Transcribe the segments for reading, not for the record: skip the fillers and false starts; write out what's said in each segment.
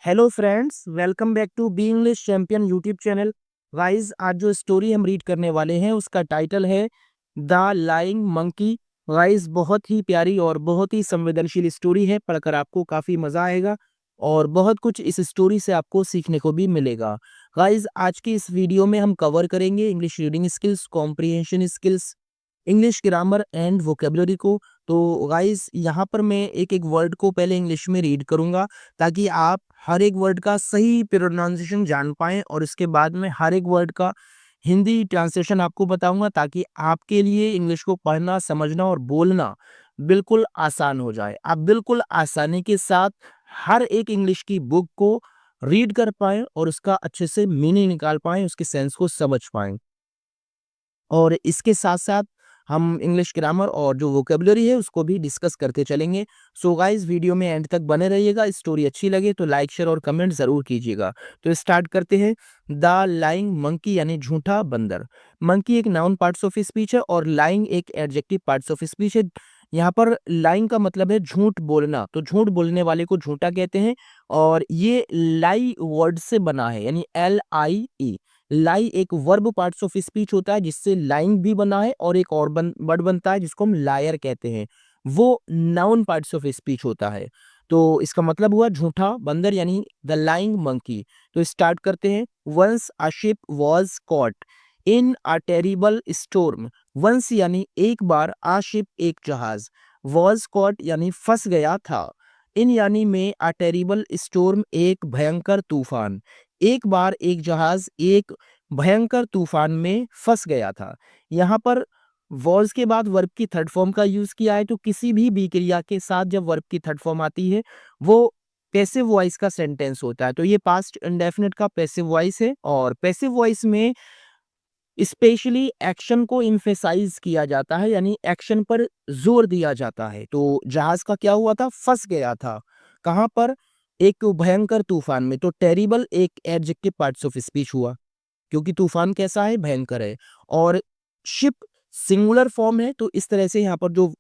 Hello friends, welcome back to be English champion YouTube channel. Guys, आज जो story हम read करने वाले हैं उसका टाइटल है द लाइंग मंकी। गाइस, बहुत ही प्यारी और बहुत ही संवेदनशील स्टोरी है। पढ़कर आपको काफ़ी मज़ा आएगा और बहुत कुछ इस स्टोरी से आपको सीखने को भी मिलेगा। गाइस, आज की इस वीडियो में हम कवर करेंगे English reading skills, comprehension skills, English grammar and vocabulary को। तो गाइस, यहाँ पर मैं एक एक वर्ड को पहले इंग्लिश में रीड करूँगा ताकि आप हर एक वर्ड का सही प्रोनाउंसिएशन जान पाएँ, और इसके बाद में हर एक वर्ड का हिंदी ट्रांसलेशन आपको बताऊँगा ताकि आपके लिए इंग्लिश को पढ़ना, समझना और बोलना बिल्कुल आसान हो जाए। आप बिल्कुल आसानी के साथ हर एक इंग्लिश की बुक को रीड कर पाएँ और उसका अच्छे से मीनिंग निकाल पाएँ, उसके सेंस को समझ पाएँ। और इसके साथ-साथ हम इंग्लिश ग्रामर और जो वोकैब्युलरी है उसको भी डिस्कस करते चलेंगे। सो गाइस, वीडियो में एंड तक बने रहिएगा। स्टोरी अच्छी लगे तो लाइक, शेयर और कमेंट ज़रूर कीजिएगा। तो स्टार्ट करते हैं। द लाइंग मंकी यानी झूठा बंदर। मंकी एक नाउन पार्ट्स ऑफ स्पीच है और लाइंग एक एडजेक्टिव पार्ट्स ऑफ स्पीच है। यहाँ पर लाइंग का मतलब है झूठ बोलना, तो झूठ बोलने वाले को झूठा कहते हैं और ये लाई वर्ड से बना है यानी LIE। लाई एक वर्ब पार्ट्स ऑफ स्पीच होता है जिससे लाइंग भी बना है, और एक और वर्ड बनता है जिसको हम लायर कहते हैं, वो नाउन पार्ट्स ऑफ स्पीच होता है। तो इसका मतलब हुआ झूठा बंदर यानी द लाइंग मंकी। तो स्टार्ट करते हैं। Once a ship was caught in a terrible storm. Once यानी एक बार, आ शिप एक जहाज, वॉज कॉट यानी फंस गया था, इन यानी में, अ टेरिबल स्टोर्म एक भयंकर तूफान। एक बार एक जहाज एक भयंकर तूफान में फंस गया था। यहाँ पर वॉज के बाद वर्ब की थर्ड फॉर्म का यूज किया है। तो किसी भी क्रिया के साथ जब वर्ब की थर्ड फॉर्म आती है वो पैसिव वॉइस का सेंटेंस होता है। तो ये पास्ट इंडेफिनिट का पैसिव वॉइस है, और पैसिव वॉइस में स्पेशली एक्शन को इम्फेसाइज किया जाता है यानी एक्शन पर जोर दिया जाता है। तो जहाज का क्या हुआ था, फंस गया था। कहाँ पर, एक भयंकर तूफान में। तो टेरिबल एक एडजेक्टिव पार्ट्स ऑफ स्पीच हुआ क्योंकि तूफान कैसा है, भयंकर है। और शिप सिंगुलर फॉर्म है, तो इस तरह से यहाँ पर जो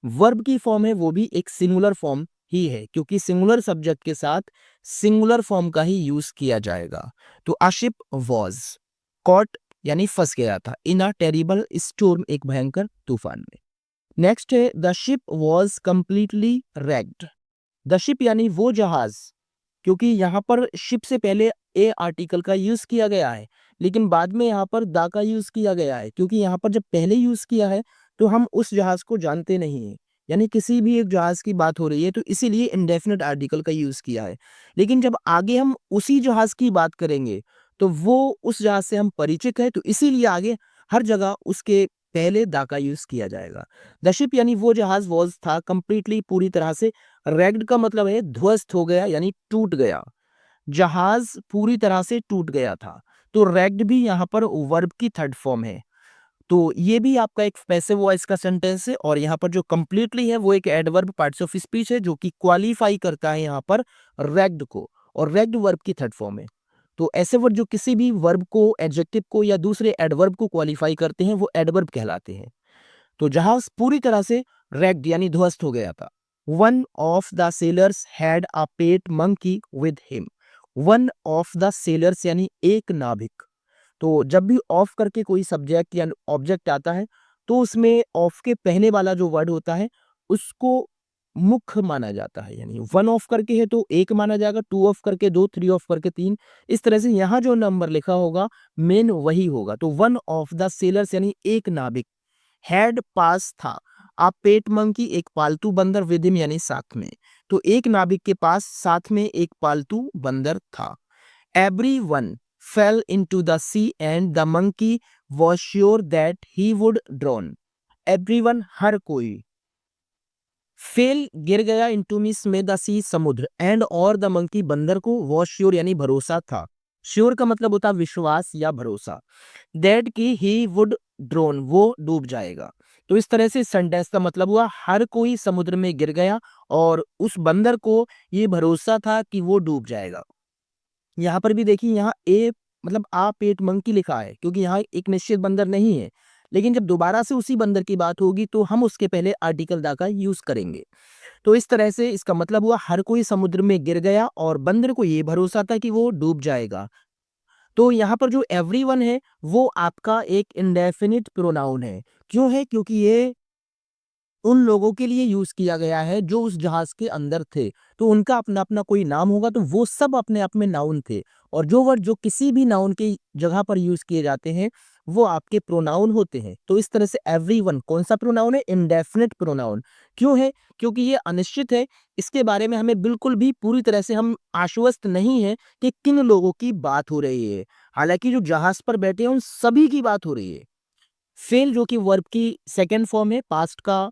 वर्ब की फॉर्म है वो भी एक सिंगुलर फॉर्म ही है क्योंकि सिंगुलर सब्जेक्ट के साथ सिंगुलर फॉर्म का ही यूज किया जाएगा। तो अ शिप वॉज कॉट यानी फंस गया था, इन अ टेरिबल स्टोर्म एक भयंकर तूफान में। नेक्स्ट है the ship was completely wrecked। The ship यानी वो जहाज, क्योंकि यहाँ पर शिप से पहले ए आर्टिकल का यूज किया गया है, लेकिन बाद में यहाँ पर द का यूज किया गया है क्योंकि यहाँ पर जब पहले यूज किया है तो हम उस जहाज को जानते नहीं है, यानी किसी भी एक जहाज की बात हो रही है तो इसीलिए इंडेफिनिट आर्टिकल का यूज किया है। लेकिन जब आगे हम उसी जहाज की बात करेंगे तो वो उस जहाज से हम परिचित है, तो इसीलिए आगे हर जगह उसके पहले द का यूज किया जाएगा। द शिप यानी वो जहाज वॉज था कंप्लीटली पूरी तरह से, रेग्ड का मतलब है ध्वस्त हो गया यानी टूट गया। जहाज पूरी तरह से टूट गया था, तो रेग्ड भी यहाँ पर वर्ब की थर्ड फॉर्म है। तो ये भी आपका एक पैसिव वॉइस का सेंटेंस है, और यहाँ पर जो कंप्लीटली है वो एक एडवर्ब पार्ट्स ऑफ स्पीच है जो कि क्वालिफाई करता है यहाँ पर रेग्ड को, और रेग्ड वर्ब की थर्ड फॉर्म है। तो ऐसे वर्ड जो किसी भी वर्ब को, एडजेक्टिव को या दूसरे एडवर्ब को क्वालिफाई करते हैं वो एडवर्ब कहलाते हैं। तो जहाज पूरी तरह से रेग्ड यानी ध्वस्त हो गया था। One of the sellers had a pet monkey with him. One of the sellers यानी एक नाविक। तो जब भी ऑफ करके कोई सब्जेक्ट या ऑब्जेक्ट आता है तो उसमें ऑफ के पहले वाला जो वर्ड होता है उसको मुख्य माना जाता है, यानी वन ऑफ करके है तो एक माना जाएगा, टू ऑफ करके दो, थ्री ऑफ करके तीन। इस तरह से यहाँ जो नंबर लिखा होगा मेन वही होगा। तो वन ऑफ द सेलर्स यानी एक नाविक, हैड पास था, आ पेट मंकी एक पालतू बंदर, विद हिम यानी साथ में। तो एक नाविक के पास साथ में एक पालतू बंदर था। Everyone fell into the sea and the monkey was sure that he would drown. Everyone हर कोई, फेल गिर गया, इंटू मीन्स में, द सी समुद्र, एंड और द मंकी बंदर को, वॉज श्योर यानी भरोसा था। श्योर का मतलब होता है विश्वास या भरोसा, दैट की ही वुड ड्रोन वो डूब जाएगा। तो इस तरह से सेंटेंस का मतलब हुआ हर कोई समुद्र में गिर गया और उस बंदर को ये भरोसा था कि वो डूब जाएगा। यहाँ पर भी देखिए, यहाँ ए मतलब आ पेट मंकी लिखा है क्योंकि यहाँ एक निश्चित बंदर नहीं है, लेकिन जब दोबारा से उसी बंदर की बात होगी तो हम उसके पहले आर्टिकल दा का यूज करेंगे। तो इस तरह से इसका मतलब हुआ हर कोई समुद्र में गिर गया और बंदर को ये भरोसा था कि वो डूब जाएगा। तो यहाँ पर जो एवरीवन है वो आपका एक इंडेफिनिट प्रोनाउन है। क्यों है? क्योंकि ये उन लोगों के लिए यूज़ किया गया है जो उस जहाज़ के अंदर थे। तो उनका अपना-अपना कोई नाम होगा, तो वो सब अपने आप में नाउन थे। और जो वर्ड जो किसी भी नाउन की जगह पर यूज़ किए जाते हैं, वो आपके प्रोनाउन होते हैं। तो इस तरह से एवरीवन कौन-सा प्रोनाउन है? Indefinite pronoun. क्यों है? क्योंकि ये अनिश्चित है। इसके बारे में हमें बिल्कुल भी पूरी तरह से हम आश्वस्त नहीं हैं कि किन लोगों की बात हो रही है। हालाँकि जो जहाज़ पर बैठे हैं, उन सभी की बात हो रही है। फेल जो कि वर्ब की सेकंड फॉर्म है, पास्ट का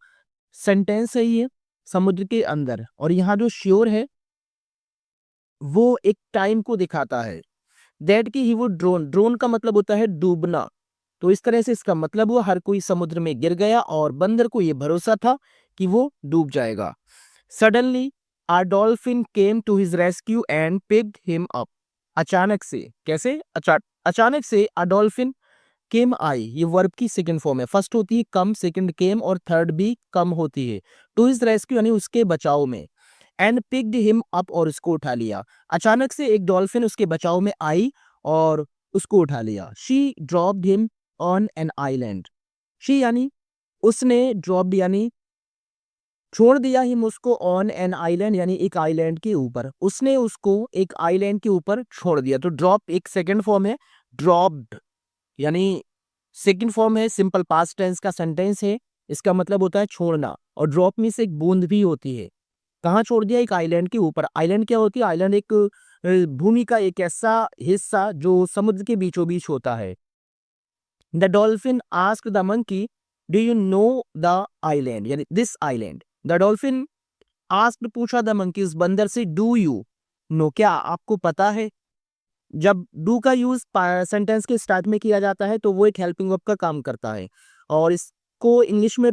सेंटेंस है ये, समुद्र के अंदर। और यहाँ जो श्योर है वो एक टाइम को दिखाता है। दैट कि ही वुड ड्रोन, ड्रोन का मतलब होता है डूबना। तो इस तरह से इसका मतलब हुआ हर कोई समुद्र में गिर गया और बंदर को ये भरोसा था कि वो डूब जाएगा। Suddenly a dolphin came to his rescue and picked him up. अचानक से, कैसे? अचानक से अ डॉल्फिन केम आई, ये वर्ब की सेकंड फॉर्म है। फर्स्ट होती है कम, सेकंड केम और थर्ड भी कम होती है। टू हिज रेस्क्यू यानी उसके बचाव में। एंड पिक्ड हिम अप और उसको उठा लिया। अचानक से एक डॉल्फिन उसके बचाव में आई और उसको उठा लिया। She dropped him on an island. She यानी उसने, ड्रॉप्ड यानी छोड़ दिया, हिम उसको, ऑन एन आइलैंड यानी एक आइलैंड के ऊपर। उसने उसको एक आइलैंड के ऊपर छोड़ दिया। तो ड्रॉप एक सेकंड फॉर्म है, ड्रॉप्ड यानी सेकंड फॉर्म है, सिंपल पास्ट टेंस का सेंटेंस है। इसका मतलब होता है छोड़ना। और ड्रॉप मीन्स एक बूंद भी होती है। कहाँ छोड़ दिया? एक आइलैंड के ऊपर। आइलैंड क्या होती है? आइलैंड एक भूमि का एक ऐसा हिस्सा जो समुद्र के बीचों बीच होता है। The dolphin asked the monkey, do you know the island, यानी this island. The dolphin asked, पूछा, द मंकी, उस बंदर से, डू यू नो, क्या आपको पता है? जब डू का यूज सेंटेंस के स्टार्ट में किया जाता है तो वो एक हेल्पिंग वर्ब का काम करता है। और इसको इंग्लिश में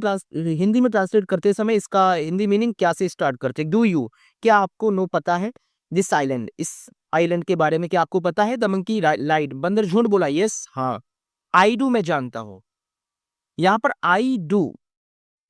हिंदी में ट्रांसलेट करते समय इसका हिंदी मीनिंग क्या से स्टार्ट करते हैं? डू यू, क्या आपको नो पता है? दिस आइलैंड, इस आइलैंड के बारे में क्या आपको पता है? द मंकी लाइड, बंदर झूठ बोला। यस, हाँ, आई डू, मैं जानता हूँ। यहाँ पर आई डू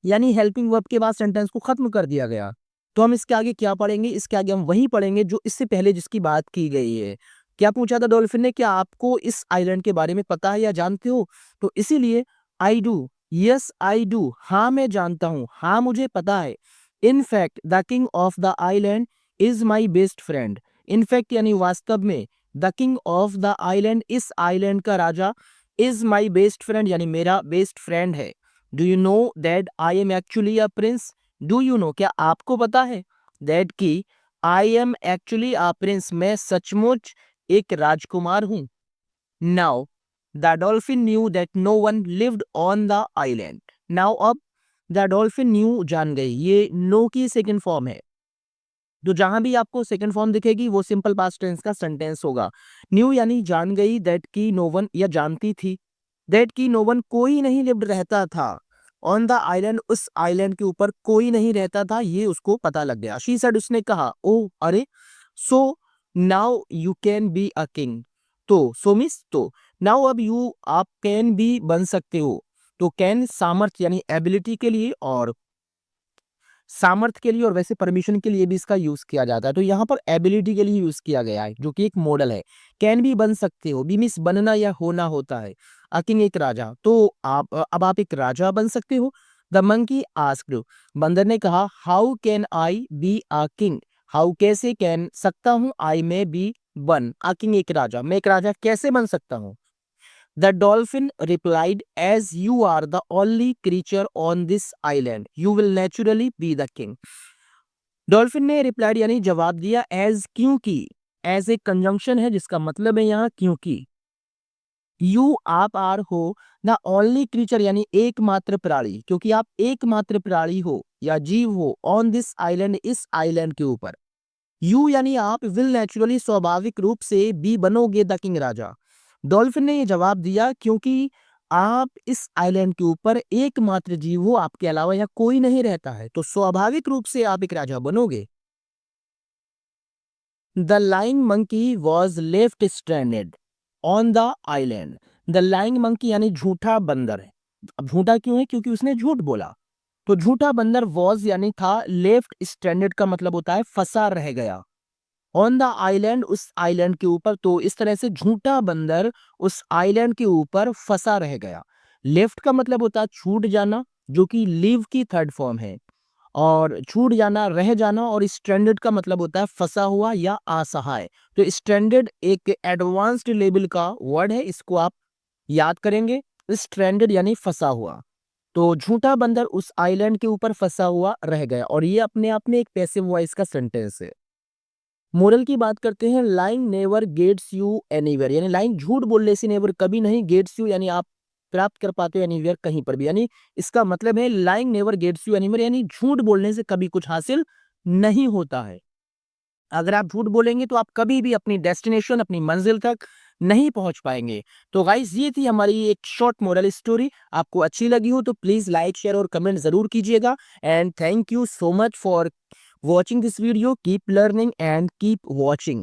यानी हेल्पिंग वर्ब के बाद सेंटेंस को खत्म कर दिया गया। तो हम इसके आगे क्या पढ़ेंगे? इसके आगे हम वही पढ़ेंगे जो इससे पहले जिसकी बात की गई है। क्या पूछा था डॉल्फिन ने? क्या आपको इस आइलैंड के बारे में पता है या जानते हो? तो इसीलिए I do, yes I do, हाँ मैं जानता हूँ, हाँ मुझे पता है। In fact the king of the island is my best friend. In fact यानी वास्तव में, the king of the island, इस आइलैंड का राजा, इज माई बेस्ट फ्रेंड यानी मेरा बेस्ट फ्रेंड है। Do you know that I am actually a prince? Do you no, क्या आपको पता है? दैट की I am actually a prince, मैं सचमुच एक राजकुमार हूं। Now the dolphin knew that no one lived on the island. Now अब द डॉल्फिन न्यू, जान गई, ये नो की सेकंड फॉर्म है। तो जहां भी आपको सेकंड फॉर्म दिखेगी वो सिंपल पास्ट टेंस का सेंटेंस होगा। न्यू यानी जान गई, दैट की नो वन या जानती थी, दैट की नो वन कोई नहीं लिव्ड रहता था, ऑन द आइलैंड उस आइलैंड के ऊपर कोई नहीं रहता था, ये उसको पता लग गया। शी सेड, उसने कहा, ओ अरे, so now you can be a king. तो सो मीन्स तो, नाउ अब यू, आप कैन भी बन सकते हो। तो कैन सामर्थ्य यानी एबिलिटी के लिए, और सामर्थ्य के लिए, और वैसे परमिशन के लिए भी इसका यूज किया जाता है। तो यहाँ पर एबिलिटी के लिए यूज किया गया है जो कि एक मॉडल है। कैन भी बन सकते हो, बी मीन्स बनना या होना होता है। अ किंग एक राजा, तो अब आप एक राजा बन सकते हो। द मंकी आस्क्ड, बंदर ने कहा, how can I be a king, how कैसे, कैन सकता हूँ, आई में बी बन, अ किंग एक राजा, मैं एक राजा कैसे बन सकता हूँ? The dolphin replied, as you are the only creature on this island, you will naturally be the king. Dolphin ने रिप्लाइड यानी जवाब दिया, एज, क्योंकि, एज एक कंजंक्शन है जिसका मतलब है यहाँ क्योंकि। यू आप आर हो, द ओनली क्रीचर यानी एकमात्र प्राणी, क्योंकि आप एकमात्र प्राणी हो या जीव हो, ऑन दिस आइलैंड इस आइलैंड के ऊपर। यू यानी आप, विल नेचुरली स्वाभाविक रूप से, बी बनोगे द किंग राजा। डॉल्फिन ने यह जवाब दिया क्योंकि आप इस आइलैंड के ऊपर एकमात्र जीव हो, आपके अलावा यहाँ कोई नहीं रहता है, तो स्वाभाविक रूप से आप एक राजा बनोगे। The lying monkey was left stranded on the island. The lying monkey यानी झूठा बंदर है। अब झूठा क्यों है? क्योंकि उसने झूठ बोला। तो झूठा बंदर वॉज यानी था, लेफ्ट स्ट्रैंडेड का मतलब होता है फंसा रह गया। ऑन द आइलैंड, उस आइलैंड के ऊपर, तो इस तरह से झूठा बंदर उस आइलैंड के ऊपर फंसा रह गया। लेफ्ट का मतलब होता है छूट जाना, जो कि लीव की थर्ड फॉर्म है, और छूट जाना, रह जाना, और स्ट्रैंडेड का मतलब होता है फंसा हुआ या असहाय। तो स्ट्रैंडेड एक एडवांस्ड लेवल का वर्ड है, इसको आप याद करेंगे। स्ट्रैंडेड यानी फंसा हुआ। तो झूठा बंदर उस आइलैंड के ऊपर फंसा हुआ रह गया, और ये अपने आप में एक पैसिव वॉइस का सेंटेंस है। मोरल की बात करते हैं, lying never gets you anywhere, यानी लाइंग झूठ बोलने से नेवर कभी नहीं, गेट्स यू यानी आप प्राप्त कर पाते हो एनीवेयर कहीं पर भी, यानी इसका मतलब है lying never gets you anywhere, यानी झूठ बोलने से कभी कुछ हासिल नहीं होता है। अगर आप झूठ बोलेंगे तो आप कभी भी अपनी डेस्टिनेशन, अपनी मंजिल तक नहीं पहुंच पाएंगे। तो गाइस, ये थी हमारी एक शॉर्ट मोरल स्टोरी। आपको अच्छी लगी हो तो प्लीज लाइक, शेयर और कमेंट जरूर कीजिएगा। And thank you so much for watching this video. Keep learning and keep watching.